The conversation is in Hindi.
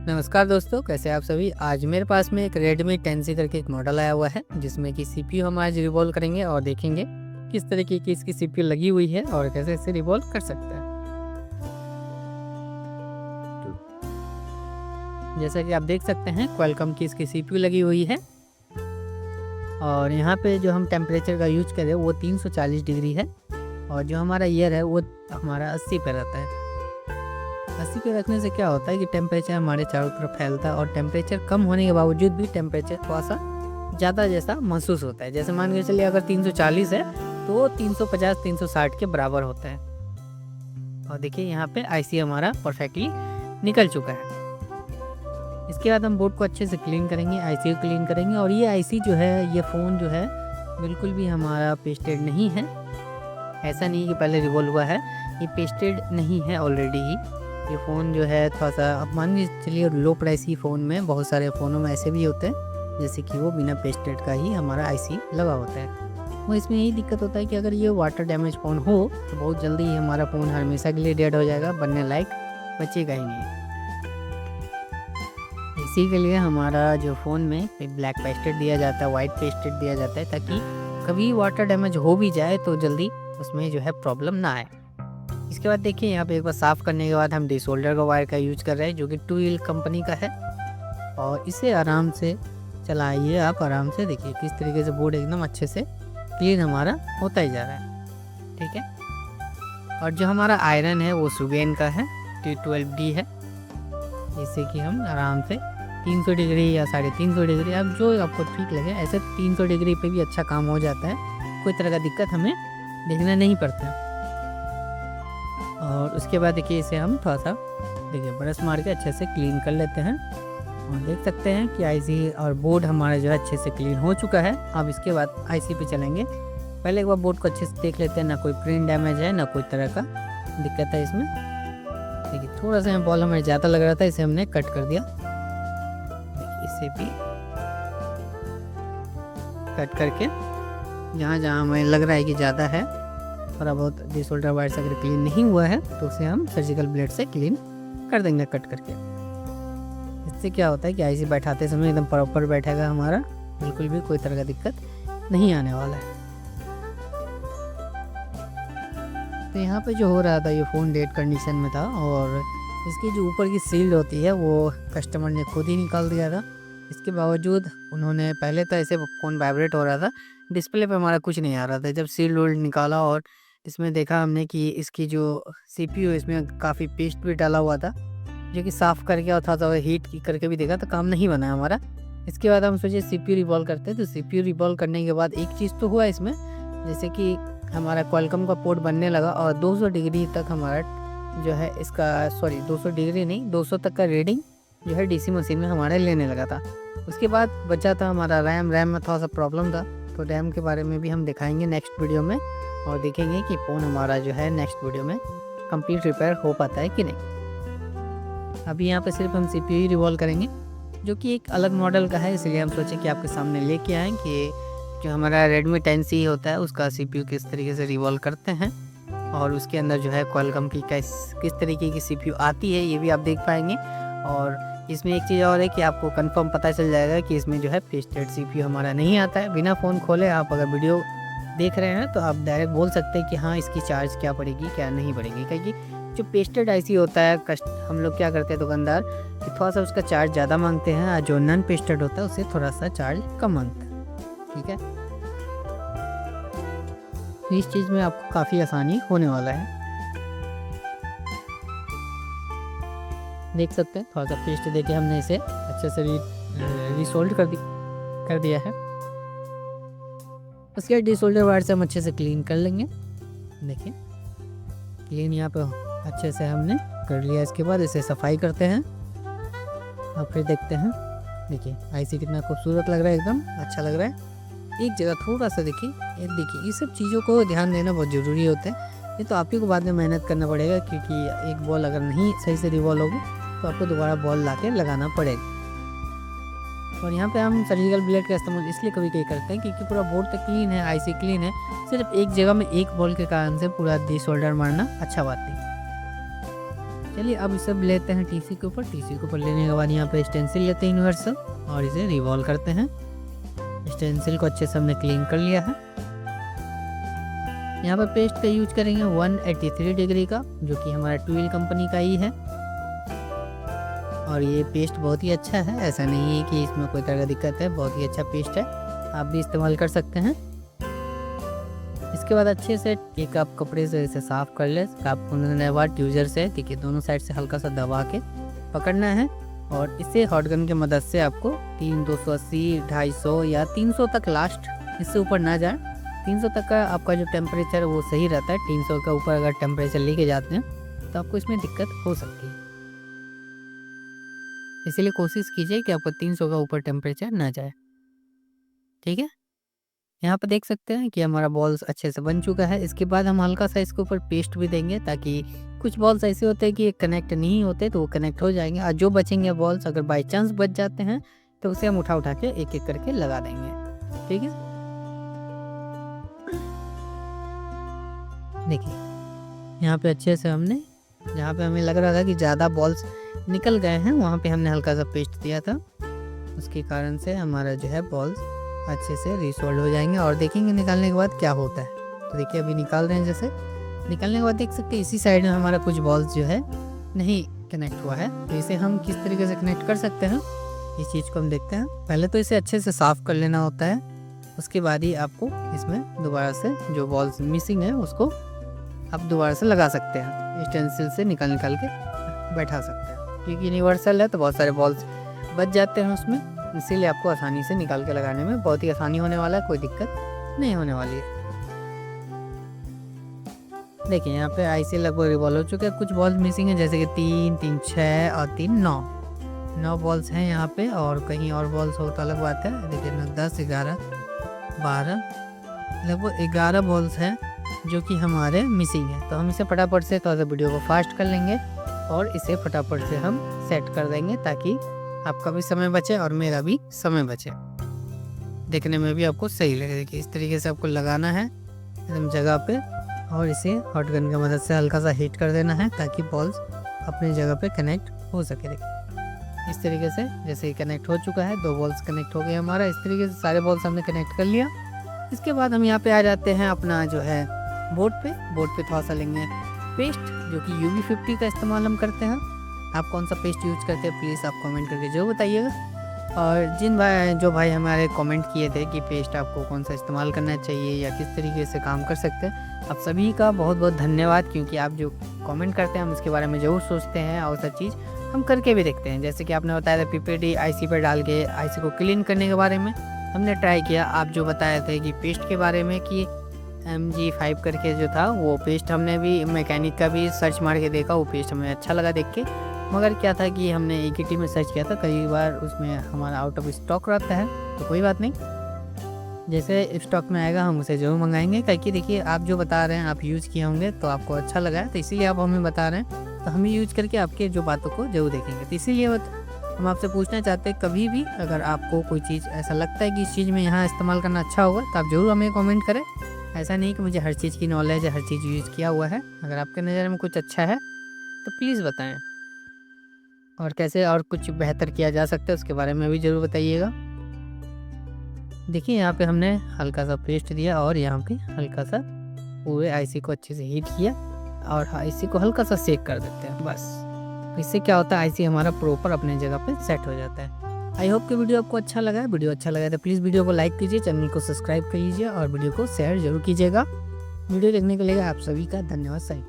नमस्कार दोस्तों, कैसे हैं आप सभी। आज मेरे पास में एक Redmi 10C करके एक मॉडल आया हुआ है जिसमें कि CPU हम आज रिवॉल्व करेंगे और देखेंगे किस तरीके की इसकी CPU लगी हुई है और कैसे इसे रिवॉल्व कर सकते हैं। जैसा कि आप देख सकते हैं Qualcomm की इसकी CPU लगी हुई है और यहाँ पे जो हम टेम्परेचर का यूज करें वो 340 डिग्री है और जो हमारा ईयर है वो हमारा 80 पे रहता है। 80 पे रखने से क्या होता है कि टेम्परेचर हमारे चारों तरफ फैलता है और टेम्परेचर कम होने के बावजूद भी टेम्परेचर थोड़ा सा ज़्यादा जैसा महसूस होता है। जैसे मान के चलिए अगर 340 है तो 350-360 के बराबर होता है। और देखिए यहाँ पे आईसी हमारा परफेक्टली निकल चुका है। इसके बाद हम बोर्ड को अच्छे से क्लीन करेंगे, आईसी को क्लीन करेंगे। और ये आईसी जो है, ये फ़ोन जो है बिल्कुल भी हमारा पेस्टेड नहीं है। ऐसा नहीं कि पहले रिवॉल्व हुआ है, ये पेस्टेड नहीं है ऑलरेडी ही। ये फ़ोन जो है थोड़ा सा, अब मान लीजिए चलिए लो प्राइस की फ़ोन में, बहुत सारे फ़ोनों में ऐसे भी होते हैं जैसे कि वो बिना पेस्टेड का ही हमारा आईसी लगा होता है। वो इसमें यही दिक्कत होता है कि अगर ये वाटर डैमेज फ़ोन हो तो बहुत जल्दी ही हमारा फ़ोन हमेशा के लिए डेड हो जाएगा, बनने लायक बचेगा ही नहीं। इसी के लिए हमारा जो फ़ोन में ब्लैक पेस्टेड दिया जाता है, वाइट पेस्टेड दिया जाता है, ताकि कभी वाटर डैमेज हो भी जाए तो जल्दी उसमें जो है प्रॉब्लम ना आए। इसके बाद देखिए यहाँ पे एक बार साफ़ करने के बाद हम डिसोल्डर का वायर का यूज कर रहे हैं जो कि टूल कंपनी का है। और इसे आराम से चलाइए, आप आराम से देखिए किस तरीके से बोर्ड एकदम अच्छे से क्लीन हमारा होता ही जा रहा है। ठीक है। और जो हमारा आयरन है वो सुगेन का है, T12D है। जिससे कि हम आराम से 300 डिग्री या 350 डिग्री, अब जो आपको ठीक लगे, ऐसे 300 डिग्री पे भी अच्छा काम हो जाता है। कोई तरह का दिक्कत हमें देखना नहीं पड़ता। और उसके बाद देखिए इसे हम थोड़ा सा देखिए ब्रश मार के अच्छे से क्लीन कर लेते हैं। और देख सकते हैं कि आईसी और बोर्ड हमारा जो है अच्छे से क्लीन हो चुका है। अब इसके बाद आईसी पे चलेंगे। पहले एक बार बोर्ड को अच्छे से देख लेते हैं, ना कोई प्रिंट डैमेज है ना कोई तरह का दिक्कत है इसमें। देखिए थोड़ा सा बॉल हमें ज़्यादा लग रहा था, इसे हमने कट कर दिया। इसे भी कट करके जहाँ जहाँ हमें लग रहा है कि ज़्यादा है, थोड़ा बहुत डिसोल्डर वायर से अगर क्लीन नहीं हुआ है तो उसे हम सर्जिकल ब्लेड से क्लीन कर देंगे कट करके। इससे क्या होता है कि आईसी बैठाते समय एकदम प्रॉपर बैठेगा हमारा, बिल्कुल भी कोई तरह का दिक्कत नहीं आने वाला है। तो यहाँ पे जो हो रहा था, ये फ़ोन डेड कंडीशन में था और इसकी जो ऊपर की सील्ड होती है वो कस्टमर ने खुद ही निकाल दिया था। इसके बावजूद उन्होंने, पहले तो ऐसे फ़ोन वाइब्रेट हो रहा था, डिस्प्ले पे हमारा कुछ नहीं आ रहा था। जब सील्ड वोल्ड निकाला और इसमें देखा हमने कि इसकी जो CPU है इसमें काफ़ी पेस्ट भी डाला हुआ था, जो कि साफ़ करके और था हीट करके भी देखा तो काम नहीं बना हमारा। इसके बाद हम सोचे CPU रिवॉल्व करते हैं। तो CPU रिवॉल्व करने के बाद एक चीज़ तो हुआ इसमें, जैसे कि हमारा Qualcomm का पोर्ट बनने लगा और 200 डिग्री तक हमारा जो है इसका, 200 डिग्री नहीं, 200 तक का रीडिंग जो है DC मशीन में हमारा लेने लगा था। उसके बाद बचा था हमारा रैम में थोड़ा सा प्रॉब्लम था, तो रैम के बारे में भी हम दिखाएंगे नेक्स्ट वीडियो में और देखेंगे कि फ़ोन हमारा जो है नेक्स्ट वीडियो में कंप्लीट रिपेयर हो पाता है कि नहीं। अभी यहाँ पे सिर्फ हम CPU ही रिवॉल्व करेंगे, जो कि एक अलग मॉडल का है, इसलिए हम सोचे कि आपके सामने लेके आएँ कि जो हमारा Redmi 10C होता है उसका CPU किस तरीके से रिवॉल्व करते हैं और उसके अंदर जो है Qualcomm की किस तरीके की CPU आती है, ये भी आप देख पाएंगे। और इसमें एक चीज़ और है कि आपको कंफर्म पता चल जाएगा कि इसमें जो है पेस्टेड CPU हमारा नहीं आता है। बिना फ़ोन खोले आप अगर वीडियो देख रहे हैं तो आप डायरेक्ट बोल सकते हैं कि हाँ इसकी चार्ज क्या पड़ेगी क्या नहीं पड़ेगी, क्योंकि जो पेस्टेड आईसी होता है हम लोग क्या करते हैं दुकानदार कि थोड़ा सा उसका चार्ज ज़्यादा मांगते हैं और जो नॉन पेस्टेड होता है उससे थोड़ा सा चार्ज कम मांगता है। ठीक है, इस चीज़ में आपको काफ़ी आसानी होने वाला है। देख सकते हैं थोड़ा सा पेस्ट देके हमने इसे अच्छे से रिसोल्ड कर दिया है। उसके बाद डिसोल्डर वायर से हम अच्छे से क्लीन कर लेंगे। देखिए क्लीन यहाँ पे अच्छे से हमने कर लिया। इसके बाद इसे सफाई करते हैं और फिर देखते हैं। देखिए आईसी कितना खूबसूरत लग रहा है, एकदम अच्छा लग रहा है। एक जगह थोड़ा सा देखिए, ये सब चीज़ों को ध्यान देना बहुत ज़रूरी होता है। ये तो आप ही को बाद में मेहनत करना पड़ेगा, क्योंकि एक बॉल अगर नहीं सही से रिवॉल्व होगी तो आपको दोबारा बॉल ला के लगाना पड़ेगा। और यहाँ पे हम सर्जिकल ब्लेड का इस्तेमाल इसलिए कभी कभी करते हैं क्योंकि पूरा बोर्ड तो क्लीन है, आईसी क्लीन है, सिर्फ एक जगह में एक बॉल के कारण से पूरा डिसोल्डर मारना अच्छा बात नहीं। चलिए अब इसे लेते हैं टीसी के ऊपर। टीसी के ऊपर लेने के बाद यहाँ पे स्टेंसिल लेते हैं यूनिवर्सल और इसे रिवॉल्व करते हैं। स्टेंसिल को अच्छे से हमने क्लीन कर लिया है। यहाँ पर पेस्ट का यूज करेंगे 183 डिग्री का, जो कि हमारा ट्विल कंपनी का ही है। और ये पेस्ट बहुत ही अच्छा है, ऐसा नहीं है कि इसमें कोई तरह का दिक्कत है, बहुत ही अच्छा पेस्ट है, आप भी इस्तेमाल कर सकते हैं। इसके बाद अच्छे से एक आप कपड़े से इसे साफ कर ले। साफ करने के बाद ट्यूजर से देखिए दोनों साइड से हल्का सा दबा के पकड़ना है और इसे हॉट गन की मदद से आपको 280, 250 या 300 तक, लास्ट इससे ऊपर ना जाए। 300 तक का आपका जो टेम्परेचर है वो सही रहता है। 300 का ऊपर अगर टेम्परेचर लेके जाते हैं तो आपको इसमें दिक्कत हो सकती है, इसीलिए कोशिश कीजिए कि आपको 300 का ऊपर टेम्परेचर ना जाए। ठीक है, यहाँ पर देख सकते हैं कि हमारा बॉल्स अच्छे से बन चुका है। इसके बाद हम हल्का सा इसके ऊपर पेस्ट भी देंगे, ताकि कुछ बॉल्स ऐसे होते हैं कि कनेक्ट नहीं होते तो वो कनेक्ट हो जाएंगे, और जो बचेंगे बॉल्स अगर बाई चांस बच जाते हैं तो उसे हम उठा के एक एक करके लगा देंगे। ठीक है, देखिए यहाँ पे अच्छे से हमने, जहाँ पे हमें लग रहा था कि ज़्यादा बॉल्स निकल गए हैं वहाँ पे हमने हल्का सा पेस्ट दिया था, उसके कारण से हमारा जो है बॉल्स अच्छे से रिसोल्व हो जाएंगे। और देखेंगे निकालने के बाद क्या होता है। तो देखिए अभी निकाल रहे हैं, जैसे निकालने के बाद देख सकते हैं इसी साइड में हमारा कुछ बॉल्स जो है नहीं कनेक्ट हुआ है। तो इसे हम किस तरीके से कनेक्ट कर सकते हैं इस चीज़ को हम देखते हैं। पहले तो इसे अच्छे से साफ़ कर लेना होता है, उसके बाद ही आपको इसमें दोबारा से जो बॉल्स मिसिंग है उसको आप दोबारा से लगा सकते हैं, स्टेंसिल से निकाल के बैठा सकते हैं। क्योंकि यूनिवर्सल है तो बहुत सारे बॉल्स बच जाते हैं उसमें, इसीलिए आपको आसानी से निकाल के लगाने में बहुत ही आसानी होने वाला है, कोई दिक्कत नहीं होने वाली है। देखिए यहाँ पे आईसी लगभग रिवॉल्व हो चुके हैं, कुछ बॉल्स मिसिंग है जैसे कि 3, 3, 6 और 3, 9 बॉल्स हैं यहाँ पे, और कहीं और बॉल्स हो तो अलग बात है। देखिए 10, 11, 12, लगभग 11 बॉल्स हैं जो कि हमारे मिसिंग है। तो हम इसे फटाफट से थोड़ा सा वीडियो को फास्ट कर लेंगे और इसे फटाफट से हम सेट कर देंगे, ताकि आपका भी समय बचे और मेरा भी समय बचे, देखने में भी आपको सही लगे। देखिए इस तरीके से आपको लगाना है एकदम जगह पे, और इसे हॉट गन की मदद से हल्का सा हीट कर देना है ताकि बॉल्स अपनी जगह पे कनेक्ट हो सके। देखिए इस तरीके से जैसे ही कनेक्ट हो चुका है, 2 बॉल्स कनेक्ट हो गए हमारा। इस तरीके से सारे बॉल्स हमने कनेक्ट कर लिया। इसके बाद हम यहाँ पे आ जाते हैं अपना जो है बोर्ड पे थोड़ा सा लेंगे पेस्ट, जो कि UV50 का इस्तेमाल हम करते हैं। आप कौन सा पेस्ट यूज करते हैं प्लीज़ आप कमेंट करके जरूर बताइएगा। और जो भाई हमारे कमेंट किए थे कि पेस्ट आपको कौन सा इस्तेमाल करना चाहिए या किस तरीके से काम कर सकते हैं, आप सभी का बहुत बहुत धन्यवाद, क्योंकि आप जो कमेंट करते हैं हम उसके बारे में ज़रूर सोचते हैं और सब चीज़ हम करके भी देखते हैं। जैसे कि आपने बताया था PPT IC पर डाल के IC को क्लीन करने के बारे में हमने ट्राई किया। आप जो बताए थे कि पेस्ट के बारे में कि MG5 करके जो था वो पेस्ट, हमने भी मैकेनिक का भी सर्च मार के देखा, वो पेस्ट हमें अच्छा लगा देख के। मगर क्या था कि हमने EKT में सर्च किया था, कई बार उसमें हमारा आउट ऑफ स्टॉक रहता है, तो कोई बात नहीं, जैसे स्टॉक में आएगा हम उसे ज़रूर मंगाएंगे। क्योंकि देखिए आप जो बता रहे हैं आप यूज़ किए होंगे तो आपको अच्छा लगा है, तो इसीलिए आप हमें बता रहे हैं, तो हम यूज़ करके आपके जो बातों को जरूर देखेंगे। तो इसीलिए हम आपसे पूछना चाहते हैं, कभी भी अगर आपको कोई चीज़ ऐसा लगता है कि इस चीज़ में यहाँ इस्तेमाल करना अच्छा होगा तो आप ज़रूर हमें कमेंट करें। ऐसा नहीं कि मुझे हर चीज़ की नॉलेज है, हर चीज़ यूज़ किया हुआ है। अगर आपके नज़र में कुछ अच्छा है तो प्लीज़ बताएं, और कैसे और कुछ बेहतर किया जा सकता है उसके बारे में भी ज़रूर बताइएगा। देखिए यहाँ पे हमने हल्का सा पेस्ट दिया और यहाँ पे हल्का सा पूरे IC को अच्छे से हीट किया और IC को हल्का सा सेक कर देते हैं बस। इससे क्या होता है, IC हमारा प्रॉपर अपने जगह पे सेट हो जाता है। आई होप कि वीडियो आपको अच्छा लगा है। वीडियो अच्छा लगा है तो प्लीज़ वीडियो को लाइक कीजिए, चैनल को सब्सक्राइब कीजिए और वीडियो को शेयर जरूर कीजिएगा। वीडियो देखने के लिए आप सभी का धन्यवाद। सही।